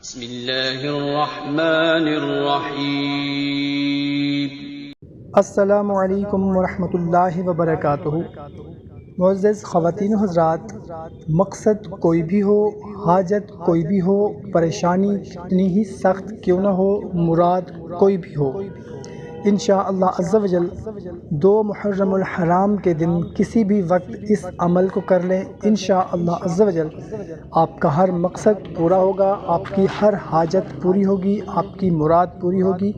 بسم اللہ الرحمن الرحیم۔ السلام علیکم ورحمۃ اللہ وبرکاتہ۔ معزز خواتین و حضرات، مقصد کوئی بھی ہو، حاجت کوئی بھی ہو، پریشانی کتنی ہی سخت کیوں نہ ہو، مراد کوئی بھی ہو، انشاءاللہ عز و جل 2 محرم الحرام کے دن کسی بھی وقت اس عمل کو کر لیں، انشاءاللہ عز و جل آپ کا ہر مقصد پورا ہوگا، آپ کی ہر حاجت پوری ہوگی، آپ کی مراد پوری ہوگی،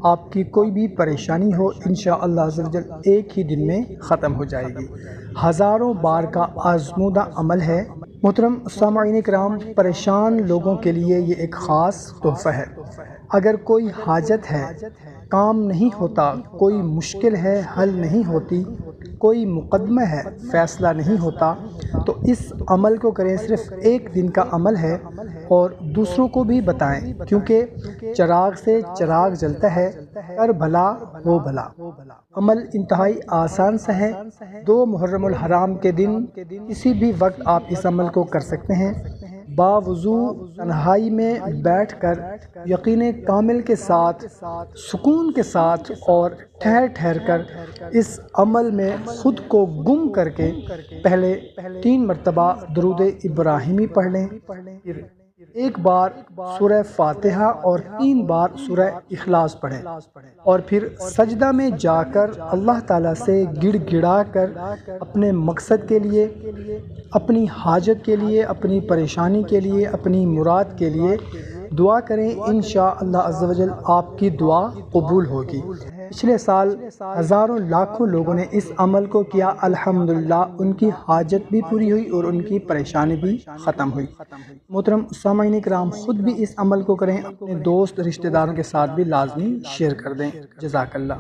آپ کی کوئی بھی پریشانی ہو انشاءاللہ عز و جل ایک ہی دن میں ختم ہو جائے گی۔ ہزاروں بار کا آزمودہ عمل ہے۔ محترم سامعین کرام، پریشان لوگوں کے لیے یہ ایک خاص تحفہ ہے۔ اگر کوئی حاجت ہے، کام نہیں ہوتا، کوئی مشکل ہے حل نہیں ہوتی، کوئی مقدمہ ہے فیصلہ نہیں ہوتا، تو اس عمل کو کریں۔ صرف ایک دن کا عمل ہے اور دوسروں کو بھی بتائیں، کیونکہ چراغ سے چراغ جلتا ہے، کر بھلا ہو بھلا۔ عمل انتہائی آسان سا ہے۔ 2 محرم الحرام کے دن کسی بھی وقت آپ اس عمل کو کر سکتے ہیں۔ باوضو تنہائی میں بیٹھ کر یقین کامل کے ساتھ، سکون کے ساتھ اور ٹھہر ٹھہر کر اس عمل میں خود کو گم کر کے پہلے 3 مرتبہ درود ابراہیمی پڑھ لیں، پھر 1 بار سورہ فاتحہ اور 3 بار سورہ اخلاص پڑھیں، اور پھر سجدہ میں جا کر اللہ تعالیٰ سے گڑ گڑا کر اپنے مقصد کے لیے، اپنی حاجت کے لیے، اپنی پریشانی کے لیے، اپنی مراد کے لیے دعا کریں۔ انشاءاللہ عز و جل آپ کی دعا قبول ہوگی۔ پچھلے سال ہزاروں لاکھوں لوگوں نے اس عمل کو کیا، الحمدللہ ان کی حاجت بھی پوری ہوئی اور ان کی پریشانی بھی ختم ہوئی۔ محترم سامعین کرام، خود بھی اس عمل کو کریں، اپنے دوست رشتہ داروں کے ساتھ بھی لازمی شیئر کر دیں۔ جزاک اللہ۔